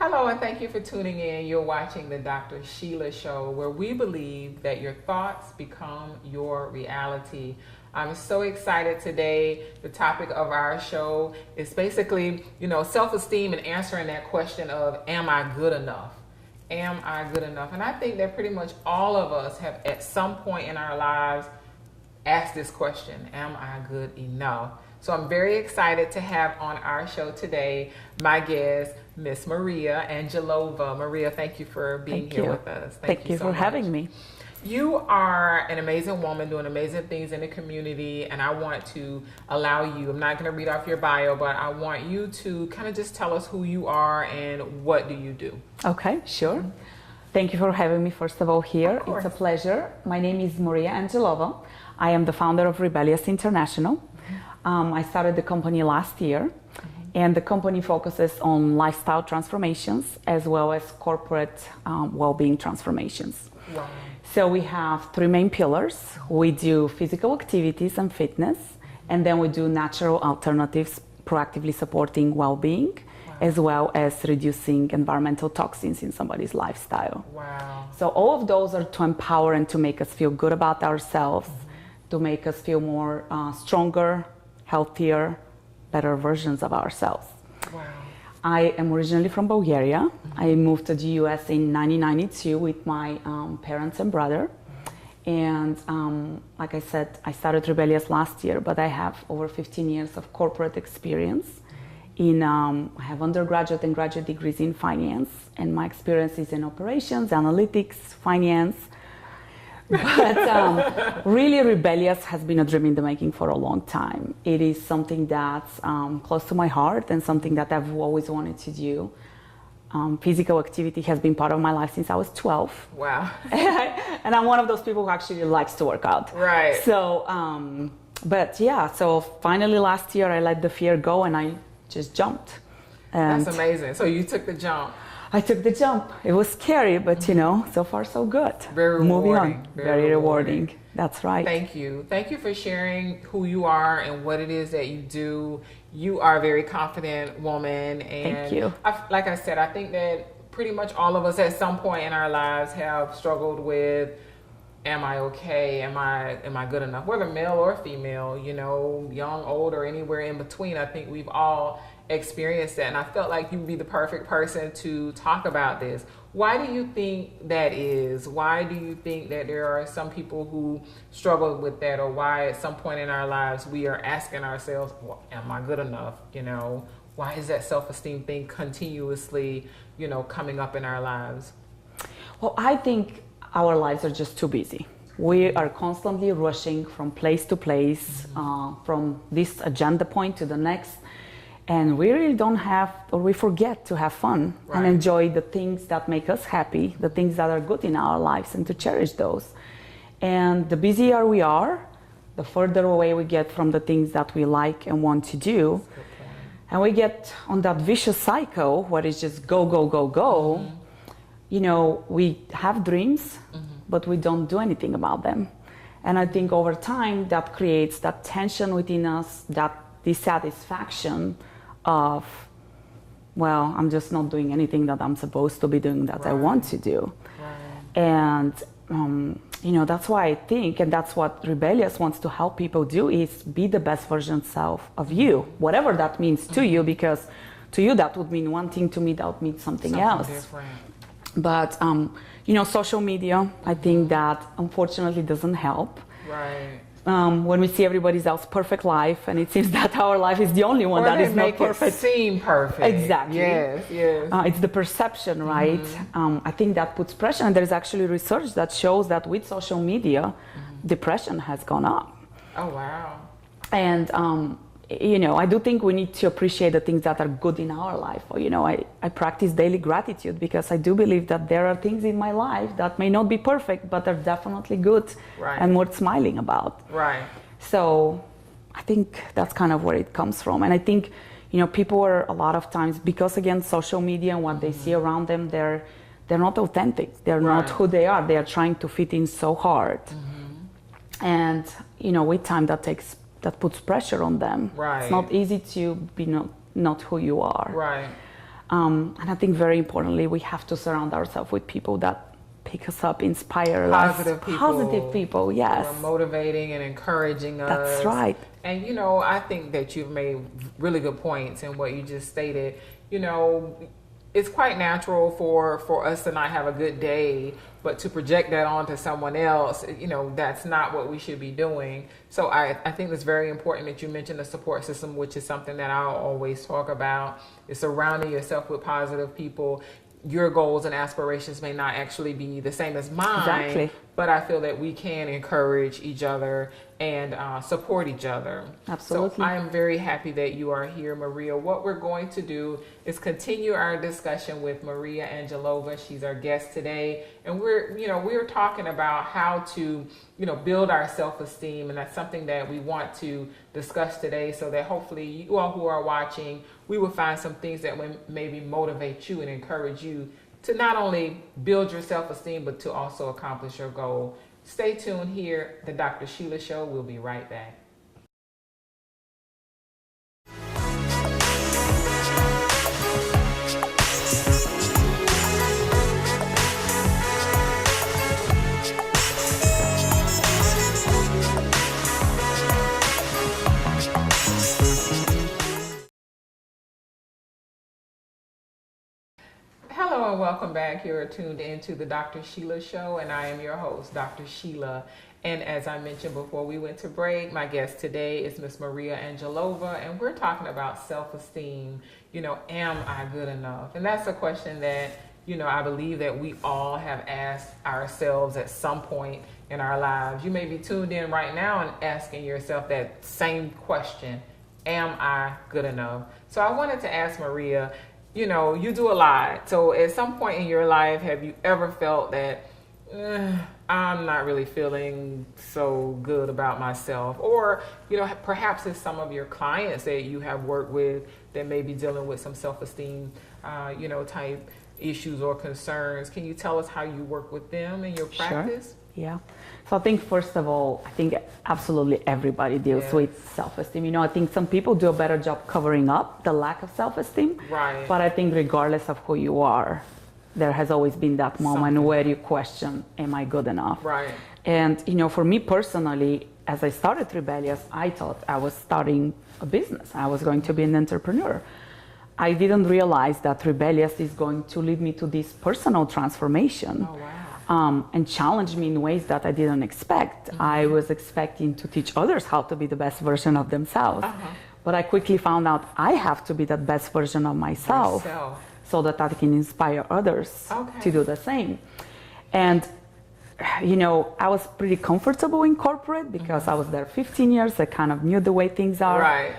Hello, and thank you for tuning in. You're watching the Dr. Sheila Show, where we believe that your thoughts become your reality. I'm so excited today. The topic of our show is basically, self-esteem and answering that question of, am I good enough? Am I good enough? And I think that pretty much all of us have at some point in our lives asked this question, am I good enough? So I'm very excited to have on our show today my guest, Miss Maria Angelova. Maria, thank you for being here with us. Thank you so for much. having me. You are an amazing woman doing amazing things in the community, and I want to allow you, I'm not going to read off your bio, but I want you to kind of just tell us who you are and what do you do. Okay, sure. Thank you for having me, first of all, here. It's a pleasure. My name is Maria Angelova. I am the founder of Rebellious International. I started the company last year, and the company focuses on lifestyle transformations as well as corporate well-being transformations. Wow. So we have three main pillars. We do physical activities and fitness, and then we do natural alternatives, proactively supporting well-being, as well as reducing environmental toxins in somebody's lifestyle. Wow. So all of those are to empower and to make us feel good about ourselves, to make us feel more stronger, healthier, better versions of ourselves. Wow. I am originally from Bulgaria. I moved to the US in 1992 with my parents and brother. And like I said, I started Rebellious last year, but I have over 15 years of corporate experience. I have undergraduate and graduate degrees in finance, and my experience is in operations, analytics, finance. But really, Rebellious has been a dream in the making for a long time. It is something that's close to my heart and something that I've always wanted to do. Physical activity has been part of my life since I was 12. Wow. And I'm one of those people who actually likes to work out. Right. So, so finally last year I let the fear go and I just jumped. And that's amazing. So you took the jump. I took the jump. It was scary, but so far so good. Very rewarding. Moving on. Very rewarding. That's right. Thank you. Thank you for sharing who you are and what it is that you do. You are a very confident woman. And thank you. Like I said, I think that pretty much all of us at some point in our lives have struggled with, am I okay? Am I good enough? Whether male or female, young, old, or anywhere in between, I think we've all experienced that. And I felt like you would be the perfect person to talk about this. Why do you think that is? Why do you think that there are some people who struggle with that, or why at some point in our lives we are asking ourselves, well, am I good enough? Why is that self-esteem thing continuously, coming up in our lives? Well, I think our lives are just too busy. We are constantly rushing from place to place, from this agenda point to the next. And we really don't have, or we forget to have fun and enjoy the things that make us happy, the things that are good in our lives, and to cherish those. And the busier we are, the further away we get from the things that we like and want to do. And we get on that vicious cycle where it's just go, go, go, go. We have dreams, but we don't do anything about them. And I think over time that creates that tension within us, that dissatisfaction of, well, I'm just not doing anything that I'm supposed to be doing that I want to do. And that's why I think, and that's what Rebellious wants to help people do, is be the best version self of you, whatever that means to you, because to you that would mean one thing, to me that would mean something else different. But social media, I think that unfortunately doesn't help. Right. When we see everybody else's perfect life, and it seems that our life is the only one that is not perfect. It seem perfect. Exactly. Yes. It's the perception, right? I think that puts pressure, and there's actually research that shows that with social media, depression has gone up. Oh, wow. And I do think we need to appreciate the things that are good in our life. I practice daily gratitude because I do believe that there are things in my life that may not be perfect, but are definitely good and worth smiling about. Right. So I think that's kind of where it comes from. And I think, people are a lot of times, because again, social media and what they see around them, they're not authentic. They're not who they are. They are trying to fit in so hard. And, with time that puts pressure on them. Right. It's not easy to be not who you are. Right. And I think very importantly, we have to surround ourselves with people that pick us up, inspire Positive us. people. Positive people, yes. Who are motivating and encouraging us. That's right. And, you know, I think that you've made really good points in what you just stated. You know, it's quite natural for us to not have a good day, but to project that onto someone else, you know, that's not what we should be doing. So I think it's very important that you mentioned the support system, which is something that I'll always talk about, is surrounding yourself with positive people. Your goals and aspirations may not actually be the same as mine, Exactly. but I feel that we can encourage each other and support each other. Absolutely. So I am very happy that you are here, Maria. What we're going to do is continue our discussion with Maria Angelova. She's our guest today, and we're talking about how to, you know, build our self-esteem, and that's something that we want to discuss today, so that hopefully you all who are watching, we will find some things that will maybe motivate you and encourage you to not only build your self-esteem, but to also accomplish your goal. Stay tuned here, The Dr. Sheila Show. We'll be right back. Hello and welcome back. You're tuned into the Dr. Sheila Show, and I am your host, Dr. Sheila. And as I mentioned before we went to break, my guest today is Miss Maria Angelova, and we're talking about self-esteem. You know, am I good enough? And that's a question that, you know, I believe that we all have asked ourselves at some point in our lives. You may be tuned in right now and asking yourself that same question, am I good enough? So I wanted to ask Maria, you know, you do a lot. So at some point in your life, have you ever felt that I'm not really feeling so good about myself? Or, you know, perhaps it's some of your clients that you have worked with that may be dealing with some self-esteem, you know, type issues or concerns. Can you tell us how you work with them in your practice? Sure. Yeah. So I think, first of all, I think absolutely everybody deals with self-esteem. You know, I think some people do a better job covering up the lack of self-esteem. Right. But I think regardless of who you are, there has always been that moment where you question, am I good enough? Right. And, you know, for me personally, as I started Rebellious, I thought I was starting a business. I was going to be an entrepreneur. I didn't realize that Rebellious is going to lead me to this personal transformation. Oh, wow. And challenge me in ways that I didn't expect. Mm-hmm. I was expecting to teach others how to be the best version of themselves. But I quickly found out I have to be that best version of myself so that I can inspire others to do the same. And, you know, I was pretty comfortable in corporate because I was there 15 years. I kind of knew the way things are. Right.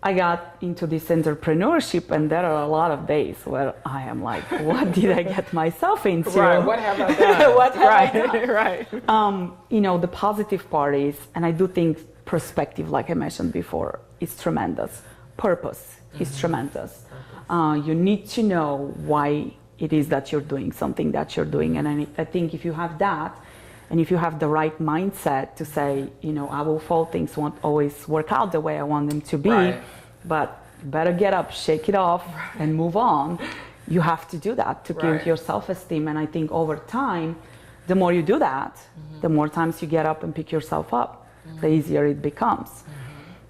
I got into this entrepreneurship, and there are a lot of days where I am like, what did I get myself into? Right, what have I done? What have I done? Right. You know, the positive part is, and I do think perspective, like I mentioned before, is tremendous. Purpose is tremendous. You need to know why it is that you're doing something that you're doing. And I think if you have that, and if you have the right mindset to say, you know, I will fall, things won't always work out the way I want them to be, but better get up, shake it off, and move on. You have to do that to build your self-esteem. And I think over time, the more you do that, the more times you get up and pick yourself up, the easier it becomes.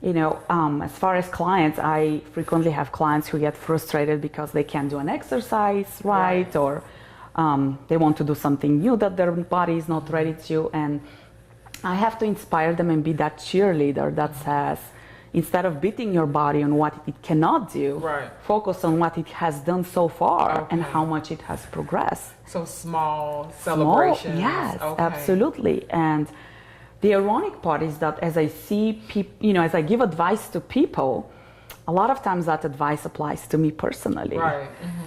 You know, as far as clients, I frequently have clients who get frustrated because they can't do an exercise or they want to do something new that their body is not ready to. And I have to inspire them and be that cheerleader that says, instead of beating your body on what it cannot do, focus on what it has done so far and how much it has progressed. So small celebrations. Yes, absolutely. And the ironic part is that as I see people, you know, as I give advice to people, a lot of times that advice applies to me personally.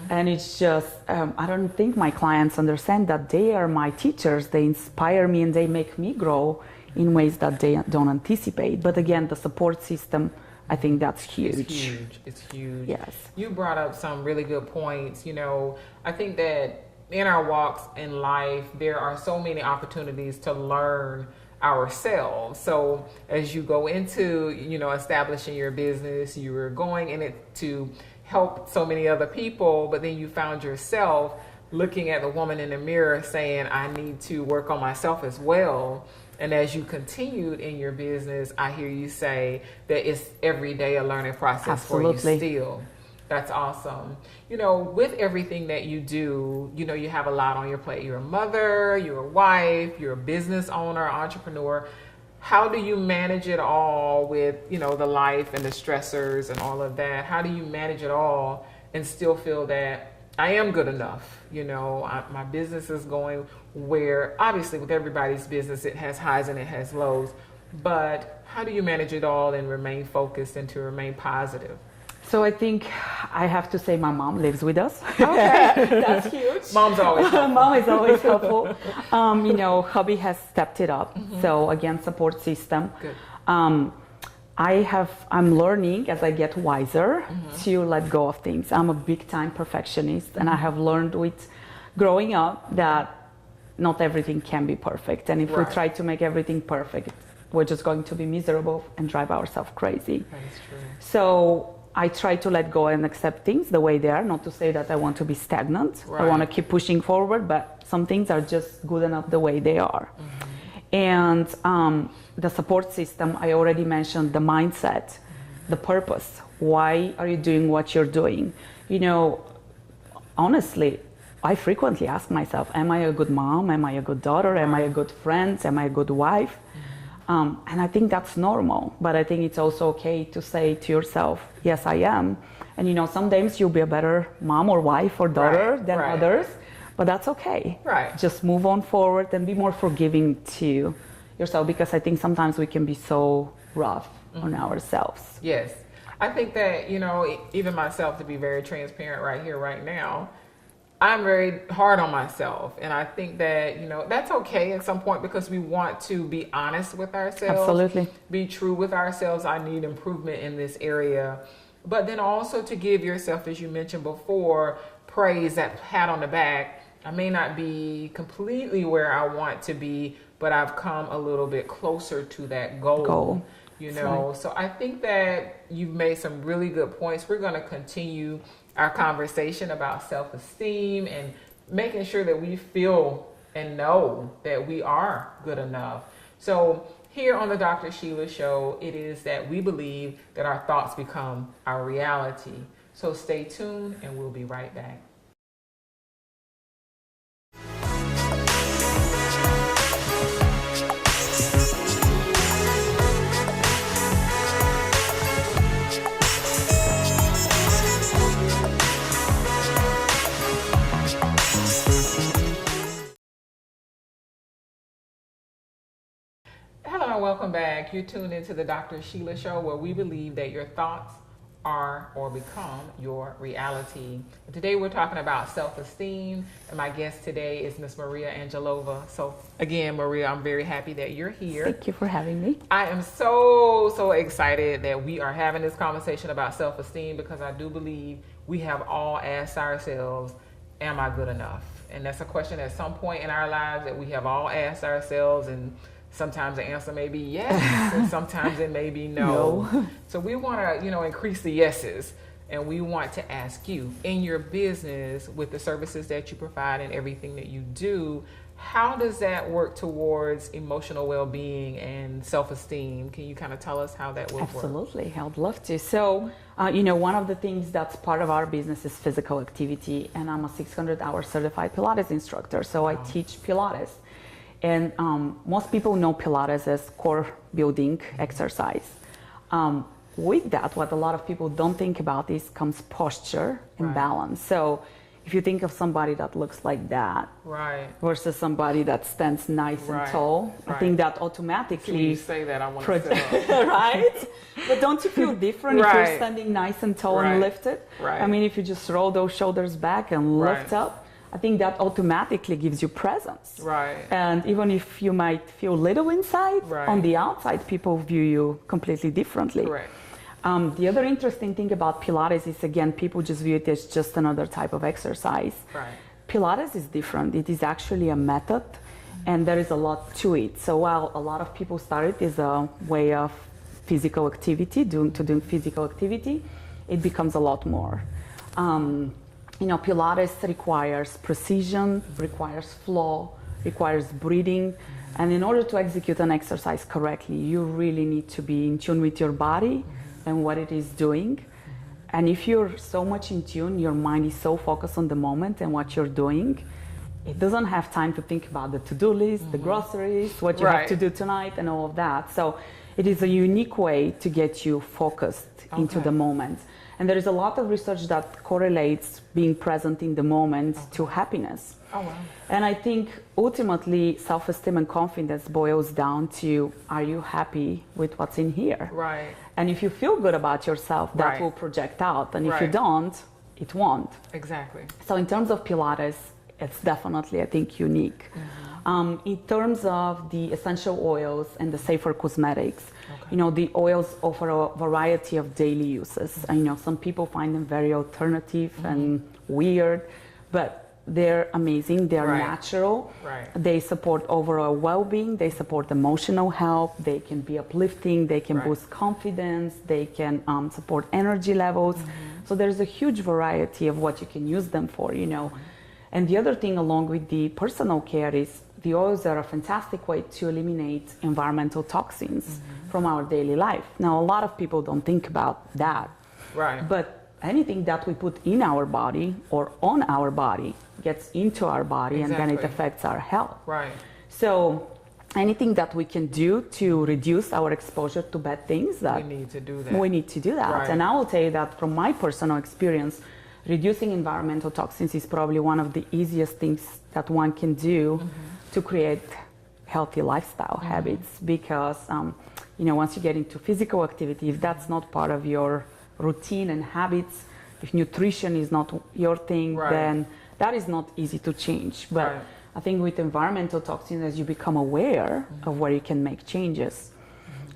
And it's just, I don't think my clients understand that they are my teachers. They inspire me and they make me grow in ways that they don't anticipate. But again, the support system, I think that's huge. It's huge. It's huge. Yes. You brought up some really good points. You know, I think that in our walks in life, there are so many opportunities to learn ourselves. So as you go into, you know, establishing your business, you were going in it to helped so many other people, but then you found yourself looking at the woman in the mirror saying, I need to work on myself as well. And as you continued in your business, I hear you say that it's every day a learning process Absolutely. for you still. That's awesome. You know, with everything that you do, you know, you have a lot on your plate. You're a mother, you're a wife, you're a business owner, entrepreneur. How do you manage it all with, you know, the life and the stressors and all of that? How do you manage it all and still feel that I am good enough? You know, my business is going where, obviously with everybody's business, it has highs and it has lows. But how do you manage it all and remain focused and to remain positive? So I think I have to say my mom lives with us. Okay, that's huge. Mom's always helpful. Mom is always helpful. You know, hubby has stepped it up. So again, support system. Good. I'm learning as I get wiser to let go of things. I'm a big time perfectionist, and I have learned with growing up that not everything can be perfect. And if we try to make everything perfect, we're just going to be miserable and drive ourselves crazy. That is true. So I try to let go and accept things the way they are, not to say that I want to be stagnant. I want to keep pushing forward, but some things are just good enough the way they are. And the support system, I already mentioned the mindset, the purpose. Why are you doing what you're doing? You know, honestly, I frequently ask myself, am I a good mom? Am I a good daughter? Am I a good friend? Am I a good wife? And I think that's normal, but I think it's also okay to say to yourself, yes, I am. And you know, sometimes you'll be a better mom or wife or daughter than others, but that's okay. Just move on forward and be more forgiving to yourself, because I think sometimes we can be so rough on ourselves. Yes. I think that, you know, even myself, to be very transparent right here, right now, I'm very hard on myself. And I think that, you know, that's okay at some point, because we want to be honest with ourselves. Absolutely. Be true with ourselves. I need improvement in this area. But then also to give yourself, as you mentioned before, praise, that pat on the back. I may not be completely where I want to be, but I've come a little bit closer to that goal. You know, so I think that you've made some really good points. We're going to continue our conversation about self-esteem and making sure that we feel and know that we are good enough. So here on the Dr. Sheila Show, it is that we believe that our thoughts become our reality. So stay tuned and we'll be right back. Hello and welcome back. You're tuned into the Dr. Sheila Show, where we believe that your thoughts are or become your reality. Today we're talking about self-esteem, and my guest today is Miss Maria Angelova. So again, Maria, I'm very happy that you're here. Thank you for having me. I am so excited that we are having this conversation about self-esteem, because I do believe we have all asked ourselves, am I good enough? And that's a question at some point in our lives that we have all asked ourselves, and sometimes the answer may be yes, and sometimes it may be no. So we want to, you know, increase the yeses, and we want to ask you, in your business, with the services that you provide and everything that you do, how does that work towards emotional well-being and self-esteem? Can you kind of tell us how that will work? Absolutely, I'd love to. So, you know, one of the things that's part of our business is physical activity, and I'm a 600-hour certified Pilates instructor, so I teach Pilates. And most people know Pilates as core building exercise. With that, what a lot of people don't think about is comes posture and balance. So if you think of somebody that looks like that versus somebody that stands nice and tall, I think that automatically... When you say that, I want to sit up. Right? But don't you feel different if you're standing nice and tall and lifted? I mean, if you just roll those shoulders back and lift up, I think that automatically gives you presence. And even if you might feel little inside, on the outside, people view you completely differently. The other interesting thing about Pilates is, again, people just view it as just another type of exercise. Pilates is different. It is actually a method, and there is a lot to it. So while a lot of people start it as a way of physical activity, doing physical activity, it becomes a lot more. Pilates requires precision, requires flow, requires breathing. And in order to execute an exercise correctly, you really need to be in tune with your body and what it is doing. And if you're so much in tune, your mind is so focused on the moment and what you're doing, it doesn't have time to think about the to-do list, the groceries, what you have to do tonight and all of that. So it is a unique way to get you focused into the moment. And there is a lot of research that correlates being present in the moment to happiness. Oh, wow. And I think ultimately self-esteem and confidence boils down to, are you happy with what's in here? Right. And if you feel good about yourself, that will project out. And if you don't, it won't. Exactly. So in terms of Pilates, it's definitely, I think, unique. In terms of the essential oils and the safer cosmetics, the oils offer a variety of daily uses. I know some people find them very alternative and weird, but they're amazing. They're natural. They support overall well-being. They support emotional health. They can be uplifting. They can boost confidence. They can support energy levels. So there's a huge variety of what you can use them for, And the other thing along with the personal care is the oils are a fantastic way to eliminate environmental toxins from our daily life. Now, a lot of people don't think about that. Right. But anything that we put in our body or on our body gets into our body and then it affects our health. Right. So anything that we can do to reduce our exposure to bad things, that we need to do that. We need to do that. And I will tell you that from my personal experience, reducing environmental toxins is probably one of the easiest things that one can do to create healthy lifestyle habits, because once you get into physical activity, if that's not part of your routine and habits, if nutrition is not your thing, then that is not easy to change. But I think with environmental toxins, as you become aware of where you can make changes,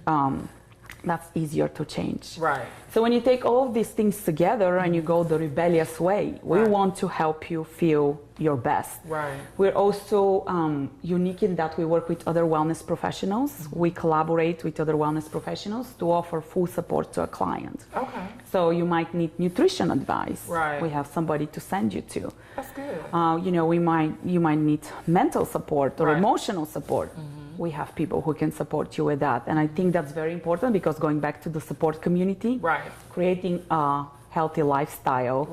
that's easier to change. Right. So when you take all of these things together and you go the rebellious way, we want to help you feel your best. Right. We're also unique in that we work with other wellness professionals. We collaborate with other wellness professionals to offer full support to a client. Okay. So you might need nutrition advice. Right. We have somebody to send you to. That's good. You might need mental support or emotional support. We have people who can support you with that. And I think that's very important, because going back to the support community, creating a healthy lifestyle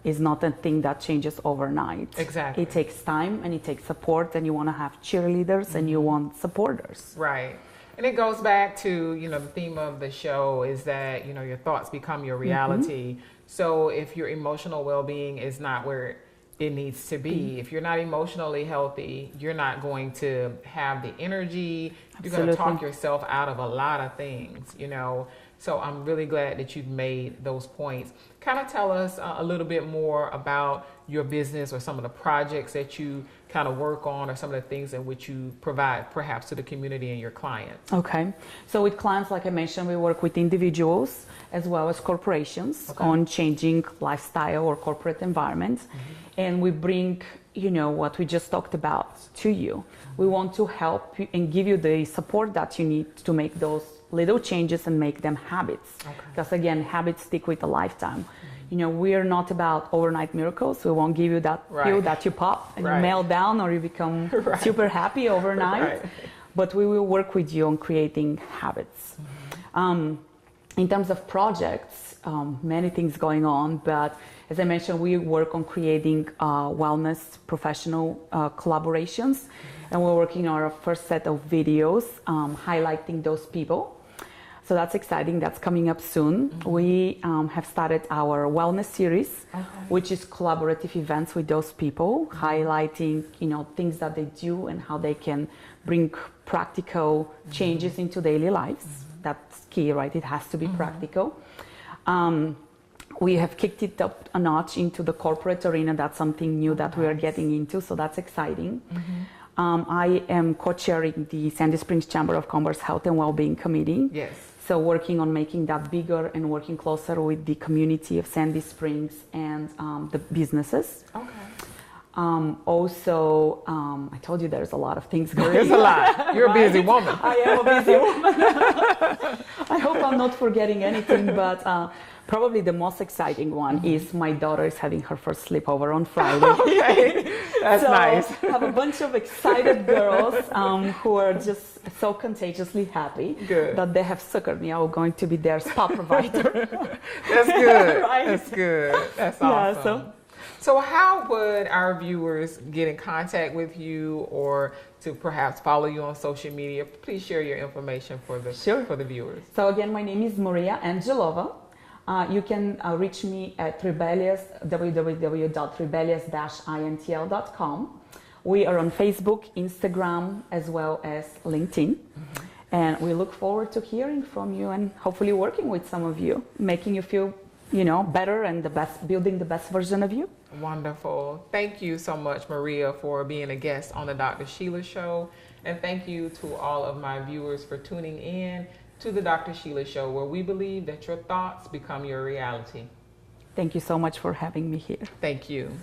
is not a thing that changes overnight. Exactly. It takes time and it takes support, and you want to have cheerleaders and you want supporters. Right. And it goes back to, the theme of the show is that, your thoughts become your reality. So if your emotional well-being is not where it needs to be, if you're not emotionally healthy, you're not going to have the energy. You're going to talk yourself out of a lot of things, So I'm really glad that you've made those points. Kind of tell us a little bit more about your business, or some of the projects that you kind of work on, or some of the things in which you provide perhaps to the community and your clients. Okay. So with clients, like I mentioned, we work with individuals as well as corporations on changing lifestyle or corporate environments. And we bring, what we just talked about to you. We want to help you and give you the support that you need to make those little changes and make them habits. Because again, habits stick with a lifetime. We're not about overnight miracles. We won't give you that pill that you pop and you melt down, or you become super happy overnight. But we will work with you on creating habits. In terms of projects, many things going on, but as I mentioned, we work on creating wellness professional collaborations, and we're working on our first set of videos highlighting those people. So that's exciting. That's coming up soon. We have started our wellness series, which is collaborative events with those people, highlighting, things that they do and how they can bring practical changes into daily lives. That's key, right? It has to be practical. We have kicked it up a notch into the corporate arena. That's something new that we are getting into, so that's exciting. I am co-chairing the Sandy Springs Chamber of Commerce Health and Wellbeing Committee. Yes. So working on making that bigger and working closer with the community of Sandy Springs and the businesses. I told you there's a lot of things going on. There's a lot. You're a busy woman. I am a busy woman. I hope I'm not forgetting anything, but probably the most exciting one is my daughter is having her first sleepover on Friday. Okay, that's nice. I have a bunch of excited girls who are just so contagiously happy that they have suckered me. I'm going to be their spa provider. That's good. Right? That's good. That's awesome. Yeah, So how would our viewers get in contact with you or to perhaps follow you on social media? Please share your information for the viewers. So again, my name is Maria Angelova. You can reach me at www.rebellious-intl.com. We are on Facebook, Instagram, as well as LinkedIn. And we look forward to hearing from you and hopefully working with some of you, making you feel, better and building the best version of you. Wonderful. Thank you so much, Maria, for being a guest on the Dr. Sheila Show. And thank you to all of my viewers for tuning in to the Dr. Sheila Show, where we believe that your thoughts become your reality. Thank you so much for having me here. Thank you.